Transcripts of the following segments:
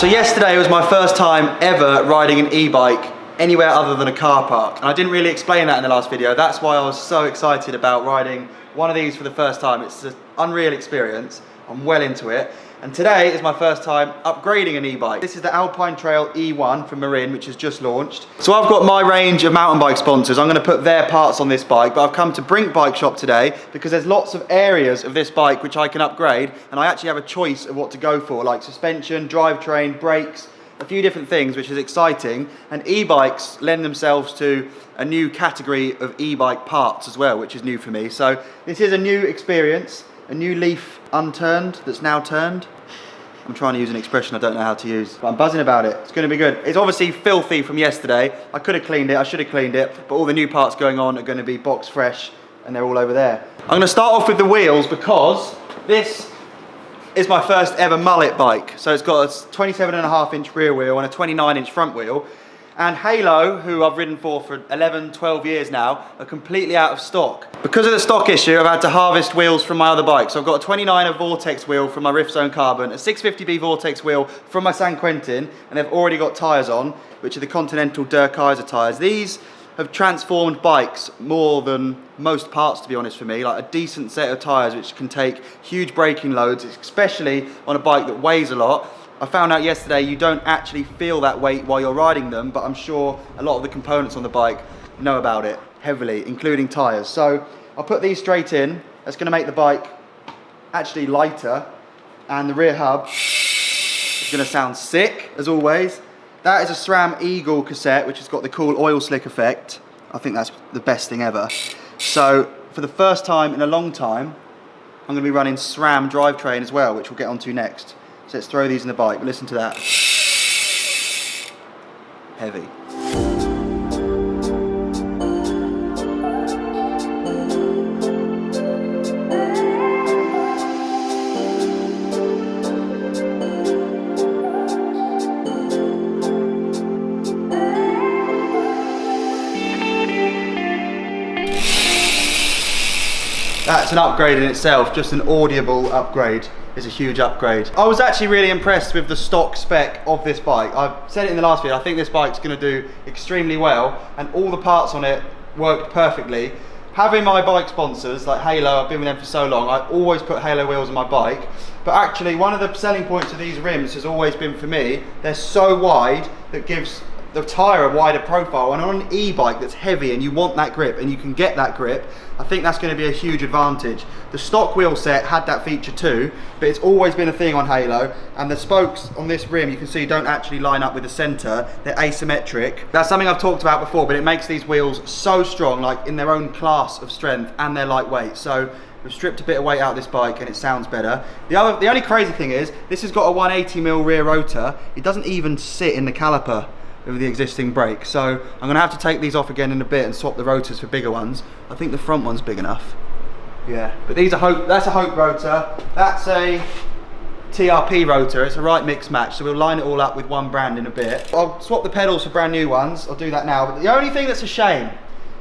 So yesterday was my first time ever riding an e-bike anywhere other than a car park. And I didn't really explain that in the last video. That's why I was so excited about riding one of these for the first time. It's an unreal experience. I'm well into it. And today is my first time upgrading an e-bike. This is the Alpine Trail E1 from Marin, which has just launched. So I've got my range of mountain bike sponsors. I'm gonna put their parts on this bike, but I've come to Brink bike shop today because there's lots of areas of this bike which I can upgrade, and I actually have a choice of what to go for, like suspension, drivetrain, brakes, a few different things, which is exciting. And e-bikes lend themselves to a new category of e-bike parts as well, which is new for me. So this is a new experience. A new leaf unturned that's now turned. I'm trying to use an expression I don't know how to use, but I'm buzzing about it. It's going to be good. It's obviously filthy from yesterday. I could have cleaned it, I should have cleaned it, but all the new parts going on are going to be box fresh and they're all over there. I'm going to start off with the wheels because this is my first ever mullet bike. So it's got a 27.5-inch rear wheel and a 29-inch front wheel. And Halo, who I've ridden for 11, 12 years now, are completely out of stock. Because of the stock issue, I've had to harvest wheels from my other bike. So I've got a 29er Vortex wheel from my Rift Zone Carbon, a 650B Vortex wheel from my San Quentin, and they've already got tyres on, which are the Continental Der Kaiser tyres. These have transformed bikes more than most parts, to be honest, for me. Like a decent set of tyres which can take huge braking loads, especially on a bike that weighs a lot. I found out yesterday you don't actually feel that weight while you're riding them, but I'm sure a lot of the components on the bike know about it heavily, including tyres. So I'll put these straight in. That's going to make the bike actually lighter, and the rear hub is going to sound sick, as always. That is a SRAM Eagle cassette, which has got the cool oil slick effect. I think that's the best thing ever. So for the first time in a long time, I'm going to be running SRAM drivetrain as well, which we'll get onto next. So let's throw these in the bike. Listen to that. Heavy. That's an upgrade in itself. Just an audible upgrade is a huge upgrade. I was actually really impressed with the stock spec of this bike. I've said it in the last video, I think this bike's going to do extremely well, and all the parts on it worked perfectly. Having my bike sponsors like Halo, I've been with them for so long, I always put Halo wheels on my bike, but actually one of the selling points of these rims has always been, for me, they're so wide that gives the tyre a wider profile, and on an e-bike that's heavy and you want that grip and you can get that grip, I think that's going to be a huge advantage. The stock wheel set had that feature too, but it's always been a thing on Halo, and the spokes on this rim you can see don't actually line up with the centre, they're asymmetric. That's something I've talked about before, but it makes these wheels so strong, like in their own class of strength, and they're lightweight. So we've stripped a bit of weight out of this bike and it sounds better. The only crazy thing is, this has got a 180mm rear rotor. It doesn't even sit in the caliper with the existing brake, so I'm going to have to take these off again in a bit and swap the rotors for bigger ones. I think the front one's big enough. Yeah, but these are that's a Hope rotor, that's a TRP rotor. It's a right mix match, so we'll line it all up with one brand in a bit. I'll swap the pedals for brand new ones, I'll do that now, but the only thing that's a shame,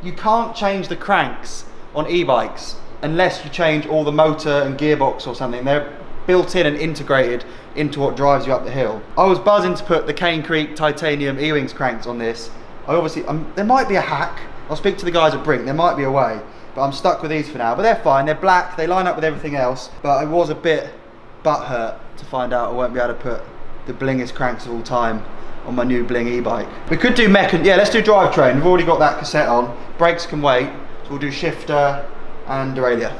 you can't change the cranks on e-bikes unless you change all the motor and gearbox or something. They're built in and integrated into what drives you up the hill. I was buzzing to put the Cane Creek titanium E-Wings cranks on this. There might be a hack. I'll speak to the guys at Brink, there might be a way, but I'm stuck with these for now. But they're fine, they're black, they line up with everything else, but I was a bit butthurt to find out I won't be able to put the blingest cranks of all time on my new bling e-bike. We could do yeah, let's do drivetrain. We've already got that cassette on. Brakes can wait, so we'll do shifter and derailleur.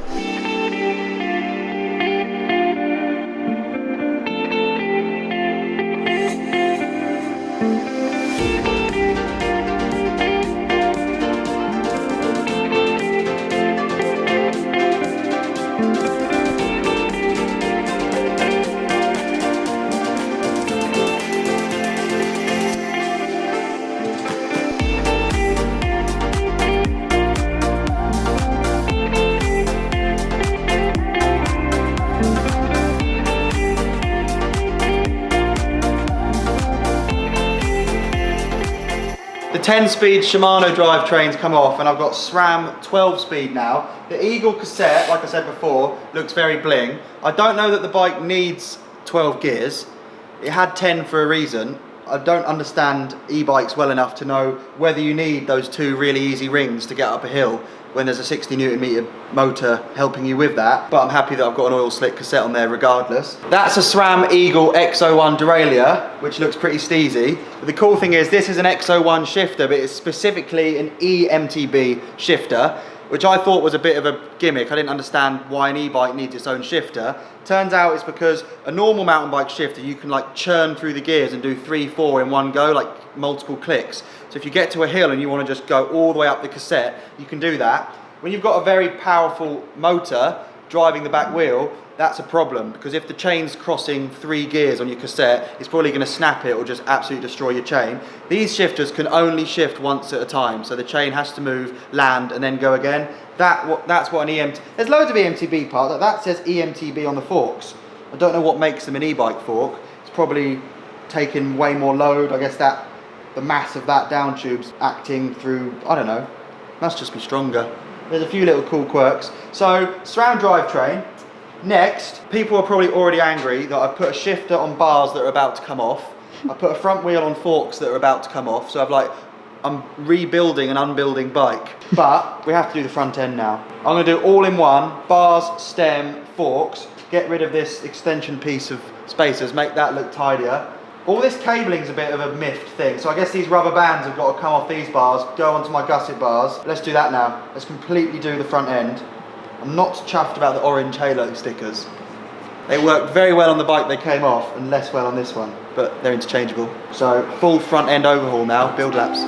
The 10-speed Shimano drivetrain's come off and I've got SRAM 12-speed now. The Eagle cassette, like I said before, looks very bling. I don't know that the bike needs 12 gears, It had 10 for a reason. I don't understand e-bikes well enough to know whether you need those 2 really easy rings to get up a hill when there's a 60 Newton meter motor helping you with that, but I'm happy that I've got an oil slick cassette on there regardless. That's a SRAM Eagle X01 derailleur, which looks pretty steezy. But the cool thing is this is an X01 shifter, but it's specifically an EMTB shifter, which I thought was a bit of a gimmick. I didn't understand why an e-bike needs its own shifter. Turns out it's because a normal mountain bike shifter, you can like churn through the gears and do 3, 4 in one go, like multiple clicks. So if you get to a hill and you want to just go all the way up the cassette, you can do that. When you've got a very powerful motor driving the back wheel, that's a problem, because if the chain's crossing 3 gears on your cassette, it's probably going to snap it or just absolutely destroy your chain. These shifters can only shift once at a time, so the chain has to move, land, and then go again. That's what an EMT... There's loads of EMTB parts. That says EMTB on the forks. I don't know what makes them an e-bike fork. It's probably taking way more load. I guess the mass of that down tube's acting through, I don't know, must just be stronger. There's a few little cool quirks. So, SRAM drivetrain. Next, people are probably already angry that I've put a shifter on bars that are about to come off. I put a front wheel on forks that are about to come off. So I'm rebuilding an unbuilding bike. But we have to do the front end now. I'm going to do all in one, bars, stem, forks, get rid of this extension piece of spacers, make that look tidier. All this cabling's a bit of a miffed thing, so I guess these rubber bands have got to come off these bars, go onto my gusset bars. Let's do that now. Let's completely do the front end. I'm not chuffed about the orange halo stickers. They worked very well on the bike they came off and less well on this one, but they're interchangeable. So full front end overhaul now, build laps.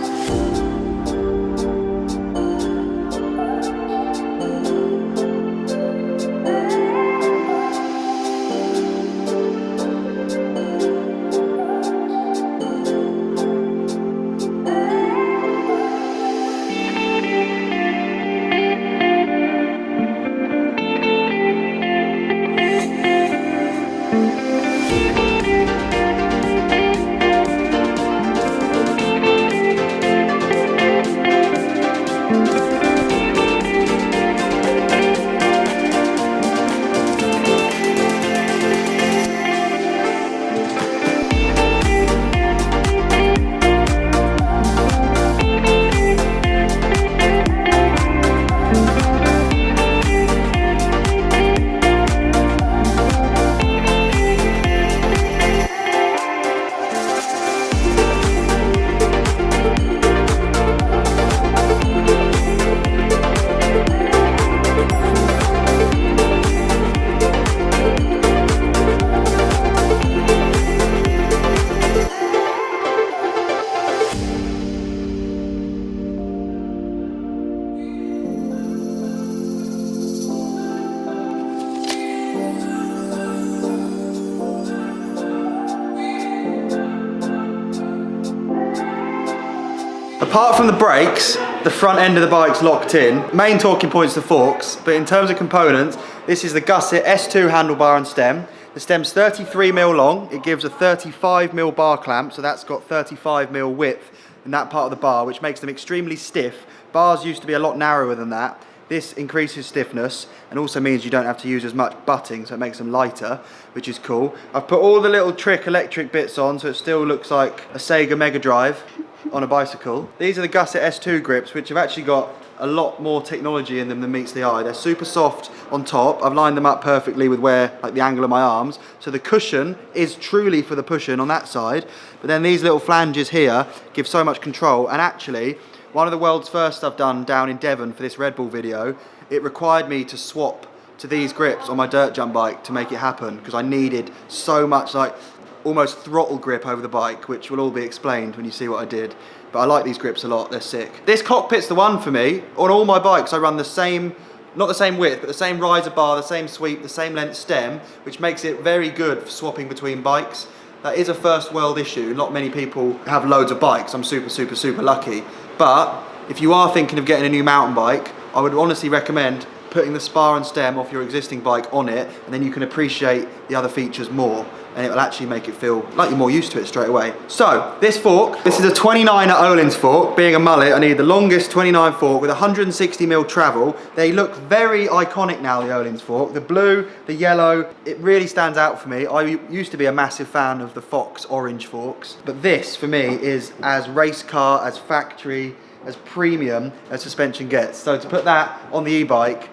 Apart from the brakes, the front end of the bike's locked in. Main talking point's the forks, but in terms of components, this is the gusset S2 handlebar and stem. The stem's 33mm long, it gives a 35mm bar clamp, so that's got 35mm width in that part of the bar, which makes them extremely stiff. Bars used to be a lot narrower than that. This increases stiffness and also means you don't have to use as much butting, so it makes them lighter, which is cool. I've put all the little trick electric bits on, so it still looks like a Sega Mega Drive on a bicycle. These are the Gusset S2 grips, which have actually got a lot more technology in them than meets the eye. They're super soft on top. I've lined them up perfectly with where, like, the angle of my arms. So the cushion is truly for the pushing on that side. But then these little flanges here give so much control. And actually, one of the world's first I've done down in Devon for this Red Bull video, it required me to swap to these grips on my dirt jump bike to make it happen, because I needed so much, like, almost throttle grip over the bike, which will all be explained when you see what I did. But I like these grips a lot, they're sick. This Cockpit's the one for me. On all my bikes I run the same, not the same width, but the same riser bar, the same sweep, the same length stem, which makes it very good for swapping between bikes. That is a first world issue. Not many people have loads of bikes. I'm super, super, super lucky. But if you are thinking of getting a new mountain bike, I would honestly recommend putting the spar and stem off your existing bike on it, and then you can appreciate the other features more, and it will actually make it feel like you're more used to it straight away. So, this fork, this is a 29 at Öhlins fork. Being a mullet, I need the longest 29 fork with 160mm travel. They look very iconic now, the Öhlins fork. The blue, the yellow, it really stands out for me. I used to be a massive fan of the Fox orange forks, but this, for me, is as race car, as factory, as premium as suspension gets. So to put that on the e-bike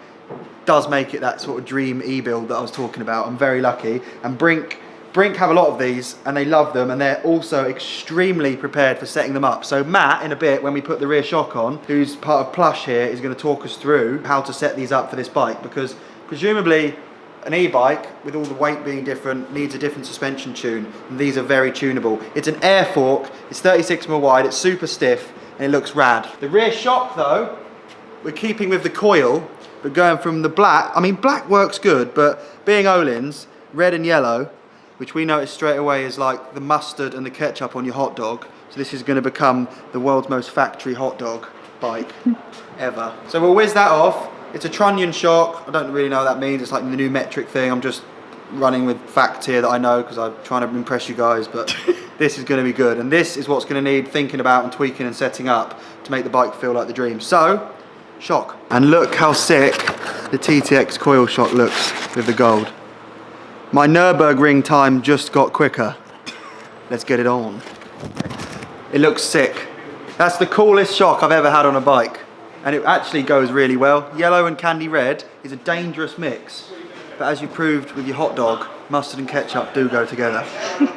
does make it that sort of dream e-build that I was talking about. I'm very lucky. And Brink have a lot of these and they love them, and they're also extremely prepared for setting them up. So Matt, in a bit, when we put the rear shock on, who's part of Plush here, is going to talk us through how to set these up for this bike, because presumably an e-bike, with all the weight being different, needs a different suspension tune, and these are very tunable. It's an air fork, it's 36mm wide, it's super stiff, and it looks rad. The rear shock though, we're keeping with the coil, but going from the black, I mean black works good, but being Öhlins, red and yellow, which we noticed straight away is like the mustard and the ketchup on your hot dog. So this is going to become the world's most factory hot dog bike ever. So we'll whiz that off. It's a trunnion shock. I don't really know what that means. It's like the new metric thing. I'm just running with facts here that I know because I'm trying to impress you guys, but this is going to be good. And this is what's going to need thinking about and tweaking and setting up to make the bike feel like the dream. So, shock. And look how sick the TTX coil shock looks with the gold. My Nürburgring time just got quicker. Let's get it on. It looks sick. That's the coolest shock I've ever had on a bike. And it actually goes really well. Yellow and candy red is a dangerous mix. But as you proved with your hot dog, mustard and ketchup do go together.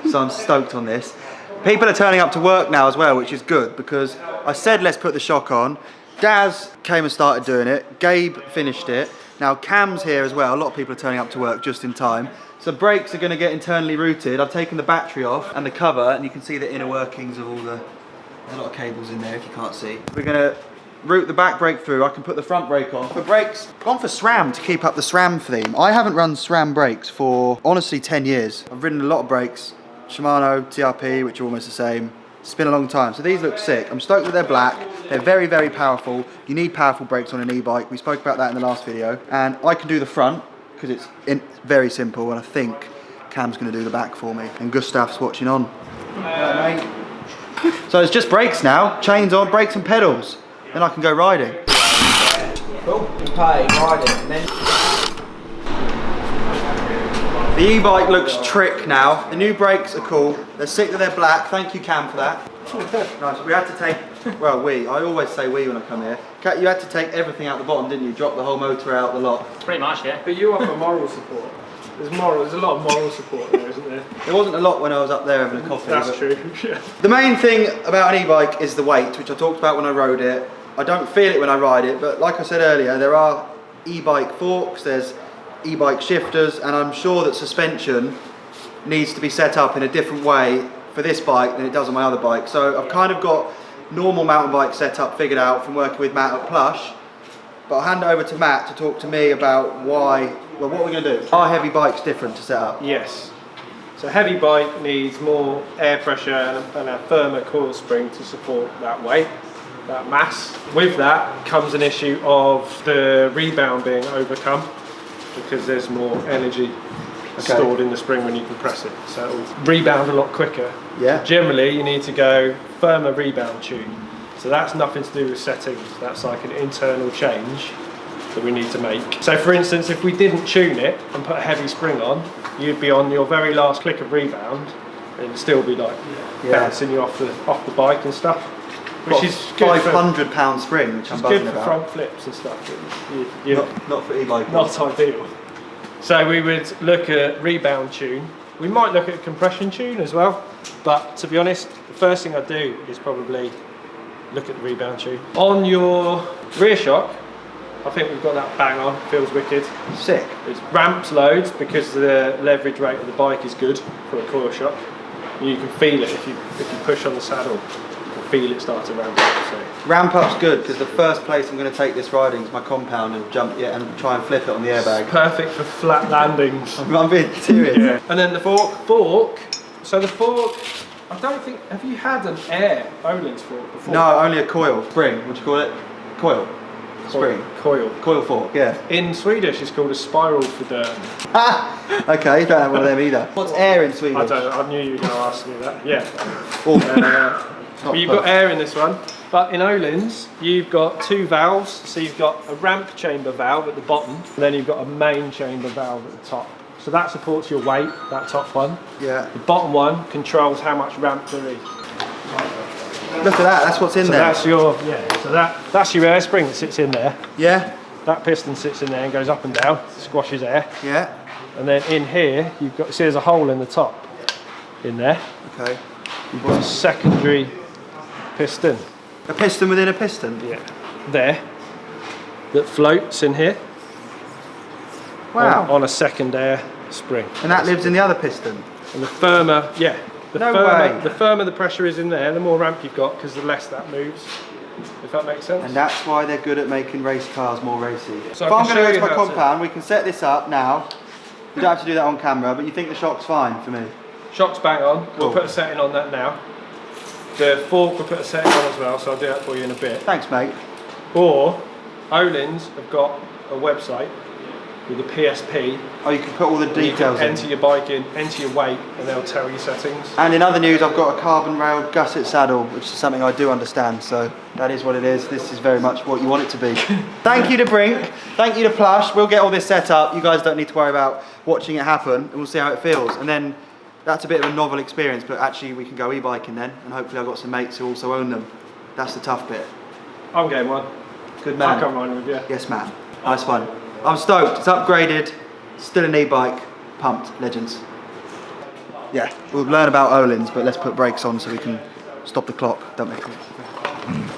So I'm stoked on this. People are turning up to work now as well, which is good, because I said let's put the shock on. Daz came and started doing it. Gabe finished it. Now Cam's here as well. A lot of people are turning up to work just in time. So brakes are going to get internally routed. I've taken the battery off and the cover, and you can see the inner workings of all there's a lot of cables in there if you can't see. We're going to route the back brake through. I can put the front brake on. For brakes, I've gone for SRAM to keep up the SRAM theme. I haven't run SRAM brakes for honestly 10 years. I've ridden a lot of brakes, Shimano, TRP, which are almost the same. It's been a long time. So these look sick. I'm stoked that they're black. They're very, very powerful. You need powerful brakes on an e-bike. We spoke about that in the last video. And I can do the front because it's very simple, and I think Cam's going to do the back for me. And Gustav's watching on. Mate. So it's just brakes now. Chains on, brakes and pedals. Then I can go riding. Cool. Okay, riding. And then the e-bike looks trick now. The new brakes are cool. They're sick that they're black. Thank you, Cam, for that. Nice. We had to take, well, I always say we when I come here. You had to take everything out the bottom, didn't you? Drop the whole motor out the lot. Pretty much, yeah. But you offer moral support. There's a lot of moral support there, isn't there? There wasn't a lot when I was up there having a coffee. That's true, yeah. The main thing about an e-bike is the weight, which I talked about when I rode it. I don't feel it when I ride it, but like I said earlier, there are e-bike forks, there's e-bike shifters, and I'm sure that suspension needs to be set up in a different way for this bike than it does on my other bike. So I've kind of got normal mountain bike setup figured out from working with Matt at Plush, but I'll hand it over to Matt to talk to me about what we're going to do. Are heavy bikes different to set up? Yes. So a heavy bike needs more air pressure and a firmer coil spring to support that weight, that mass. With that comes an issue of the rebound being overcome, because there's more energy stored in the spring when you compress it, so it will rebound a lot quicker. Yeah. Generally you need to go firmer rebound tune, so that's nothing to do with settings, that's like an internal change that we need to make. So for instance, if we didn't tune it and put a heavy spring on, you'd be on your very last click of rebound and it'd still be like bouncing you off the bike and stuff, which is good for £500 spring, which I'm buzzing good for about. front flips and stuff. Not for e-bike. Not ideal. So we would look at rebound tune. We might look at compression tune as well, but to be honest, the first thing I do is probably look at the rebound tune. On your rear shock, I think we've got that bang on, feels wicked. Sick. It ramps loads because the leverage rate of the bike is good for a coil shock. You can feel it if you push on the saddle. You can feel it start to ramp up. So. Ramp up's good because the first place I'm going to take this riding is my compound and jump and try and flip it on the airbag. It's perfect for flat landings. I'm being serious. Yeah. And then the fork. So the fork, I don't think, have you had an air Öhlins fork before? No, only a coil. Spring, what do you call it? Coil. spring? Coil. Coil fork, yeah. In Swedish, it's called a spiral fordern. Okay, you don't have one of them either. What's air in Swedish? I knew you were going to ask me that. Yeah. Well, You've got air in this one, but in Öhlins, you've got two valves. So you've got a ramp chamber valve at the bottom, and then you've got a main chamber valve at the top. So that supports your weight, that top one. Yeah. The bottom one controls how much ramp there is. Look at that, that's what's in So there. that's your, so that's your air spring that sits in there. Yeah, That piston sits in there and goes up and down, squashes air. yeah. And then in here, you've got, see there's a hole in the top, in there. Okay. You've got a secondary piston. A piston within a piston? Yeah. There. That floats in here. Wow. On a second air spring. And that lives in the other piston? And the firmer, yeah. No way. The firmer the pressure is in there, the more ramp you've got, because the less that moves. If that makes sense. And that's why they're good at making race cars more racy. So if I I'm can going to show go to you my how to- compound, we can set this up now. You don't have to do that on camera, but you think the shock's fine for me? Shock's bang on. Cool. We'll put a setting on that now. The fork we'll put a setting on as well, so I'll do that for you in a bit. Thanks, mate. Or Öhlins have got a website with a PSP. Oh, you can put all the And you details can in. enter your bike in, enter your weight, and they'll tell you settings. And in other news, I've got a carbon railed gusset saddle, which is something I do understand, so that is what it is. This is very much what you want it to be. Thank you to Brink, thank you to Plush. We'll get all this set up. You guys don't need to worry about watching it happen, and we'll see how it feels. And then that's a bit of a novel experience, but actually we can go e-biking then, and hopefully I've got some mates who also own them. That's the tough bit. I'm game one. Good man. I'll come ride with you. Yes, man. Nice one. I'm stoked. It's upgraded. Still an e-bike. Pumped. Legends. Yeah, we'll learn about Öhlins, but let's put brakes on so we can stop the clock, don't we?